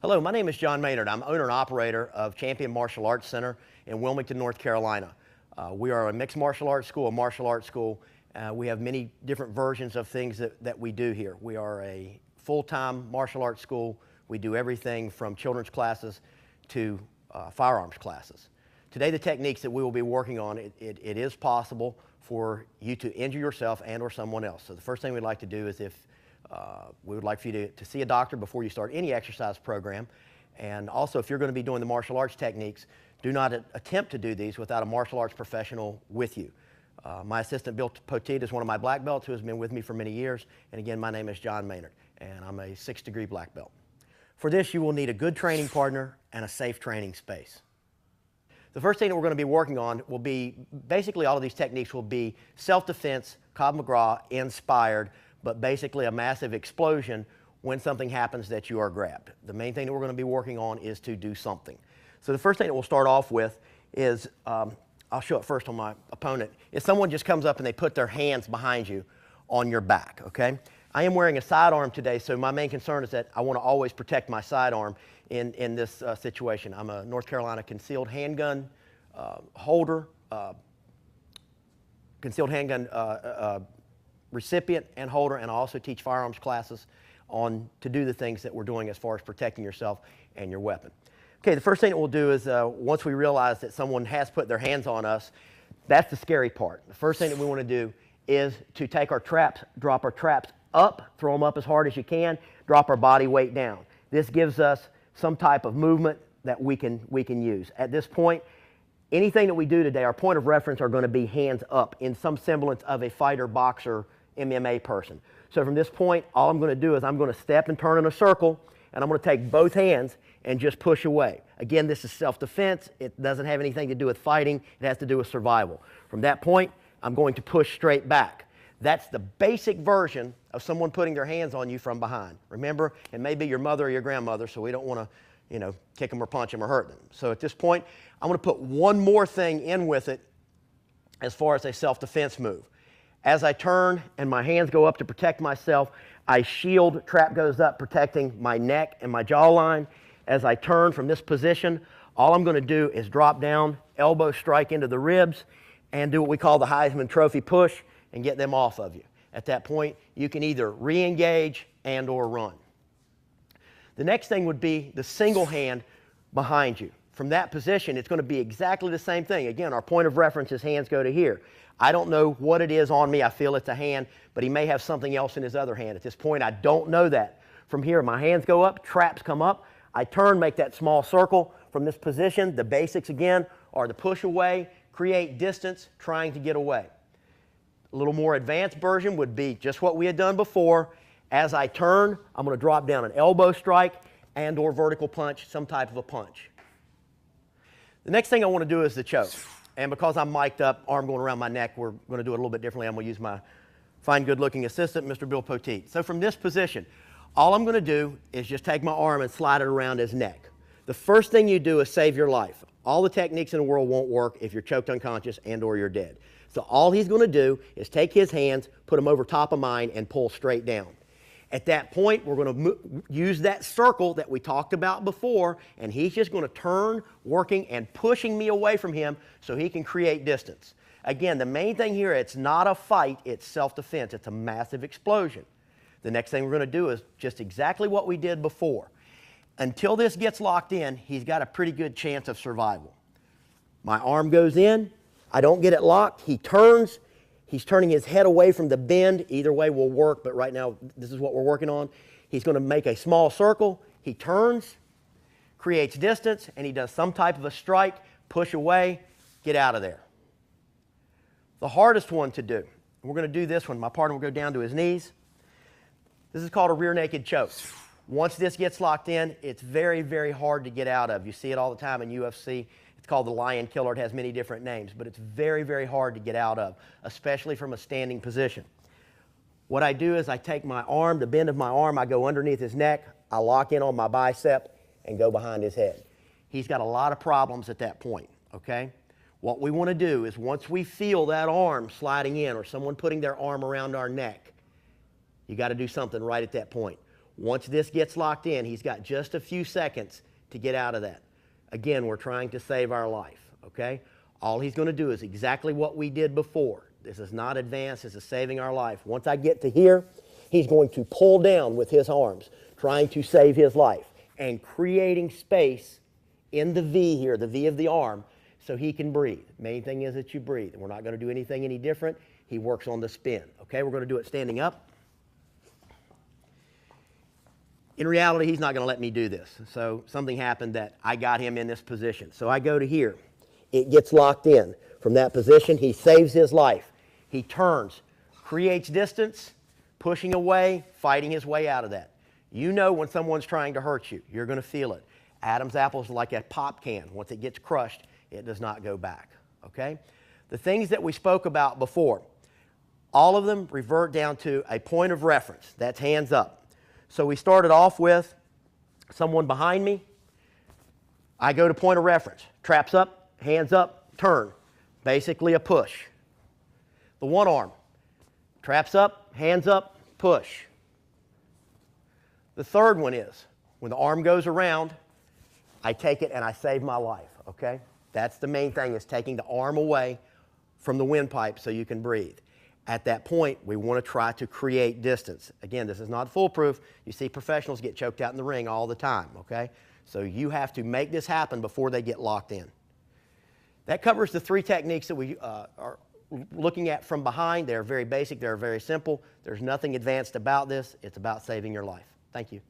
Hello, my name is John Maynard. I'm owner and operator of Champion Martial Arts Center in Wilmington, North Carolina. We are a mixed martial arts school, a martial arts school. We have many different versions of things that we do here. We are a full-time martial arts school. We do everything from children's classes to firearms classes. Today, the techniques that we will be working on, it is possible for you to injure yourself and or someone else. So the first thing we'd like to do is we would like for you to see a doctor before you start any exercise program. And also, if you're going to be doing the martial arts techniques, do not attempt to do these without a martial arts professional with you. My assistant, Bill Poteet, is one of my black belts who has been with me for many years. And again, my name is John Maynard, and I'm a 6th-degree black belt. For this, you will need a good training partner and a safe training space. The first thing that we're going to be working on will be, basically all of these techniques will be self-defense, Krav Maga inspired, but basically a massive explosion when something happens that you are grabbed. The main thing that we're going to be working on is to do something. So the first thing that we'll start off with is, I'll show it first on my opponent, is someone just comes up and they put their hands behind you on your back, okay? I am wearing a sidearm today, so my main concern is that I want to always protect my sidearm in this situation. I'm a North Carolina concealed handgun holder, concealed handgun recipient and holder, and I also teach firearms classes to do the things that we're doing as far as protecting yourself and your weapon. Okay, the first thing that we'll do is once we realize that someone has put their hands on us, that's the scary part. The first thing that we want to do is to take our traps, drop our traps up, throw them up as hard as you can, drop our body weight down. This gives us some type of movement that we can use. At this point, anything that we do today, our point of reference are going to be hands up in some semblance of a fighter, boxer, MMA person. So from this point, all I'm going to do is I'm going to step and turn in a circle, and I'm going to take both hands and just push away. Again, this is self-defense. It doesn't have anything to do with fighting. It has to do with survival. From that point, I'm going to push straight back. That's the basic version of someone putting their hands on you from behind. Remember, it may be your mother or your grandmother, so we don't want to, kick them or punch them or hurt them. So at this point, I'm going to put one more thing in with it as far as a self-defense move. As I turn and my hands go up to protect myself, I shield, trap goes up, protecting my neck and my jawline. As I turn from this position, all I'm going to do is drop down, elbow strike into the ribs, and do what we call the Heisman Trophy push and get them off of you. At that point, you can either re-engage and or run. The next thing would be the single hand behind you. From that position, it's going to be exactly the same thing. Again, our point of reference is hands go to here. I don't know what it is on me. I feel it's a hand, but he may have something else in his other hand. At this point, I don't know that. From here, my hands go up, traps come up. I turn, make that small circle. From this position, the basics again are the push away, create distance, trying to get away. A little more advanced version would be just what we had done before. As I turn, I'm going to drop down an elbow strike and or vertical punch, some type of a punch. The next thing I want to do is the choke. And because I'm mic'd up, arm going around my neck, we're going to do it a little bit differently. I'm going to use my fine, good-looking assistant, Mr. Bill Poteet. So from this position, all I'm going to do is just take my arm and slide it around his neck. The first thing you do is save your life. All the techniques in the world won't work if you're choked unconscious and or you're dead. So all he's going to do is take his hands, put them over top of mine, and pull straight down. At that point, we're going to use that circle that we talked about before, and he's just going to turn, working and pushing me away from him so he can create distance. Again, the main thing here, it's not a fight, it's self-defense. It's a massive explosion. The next thing we're going to do is just exactly what we did before. Until this gets locked in, he's got a pretty good chance of survival. My arm goes in. I don't get it locked. He turns. He's turning his head away from the bend. Either way will work, but right now this is what we're working on. He's going to make a small circle. He turns, creates distance, and he does some type of a strike, push away, get out of there. The hardest one to do, we're going to do this one. My partner will go down to his knees. This is called a rear naked choke. Once this gets locked in, it's very, very hard to get out of. You see it all the time in UFC. It's called the lion killer. It has many different names, but it's very, very hard to get out of, especially from a standing position. What I do is I take my arm, the bend of my arm, I go underneath his neck, I lock in on my bicep and go behind his head. He's got a lot of problems at that point, okay? What we want to do is once we feel that arm sliding in or someone putting their arm around our neck, you got to do something right at that point. Once this gets locked in, he's got just a few seconds to get out of that. Again, we're trying to save our life, okay? All he's going to do is exactly what we did before. This is not advanced, this is saving our life. Once I get to here, he's going to pull down with his arms, trying to save his life and creating space in the V here, the V of the arm, so he can breathe. Main thing is that you breathe. We're not going to do anything any different. He works on the spin. Okay, we're going to do it standing up. In reality, he's not going to let me do this. So something happened that I got him in this position. So I go to here. It gets locked in. From that position, he saves his life. He turns, creates distance, pushing away, fighting his way out of that. You know when someone's trying to hurt you. You're going to feel it. Adam's apple is like a pop can. Once it gets crushed, it does not go back. Okay? The things that we spoke about before, all of them revert down to a point of reference. That's hands up. So we started off with someone behind me. I go to point of reference. Traps up, hands up, turn. Basically a push. The one arm. Traps up, hands up, push. The third one is when the arm goes around, I take it and I save my life, okay? That's the main thing, is taking the arm away from the windpipe so you can breathe. At that point, we want to try to create distance. Again, this is not foolproof. You see professionals get choked out in the ring all the time, okay? So you have to make this happen before they get locked in. That covers the 3 techniques that we are looking at from behind. They're very basic. They're very simple. There's nothing advanced about this. It's about saving your life. Thank you.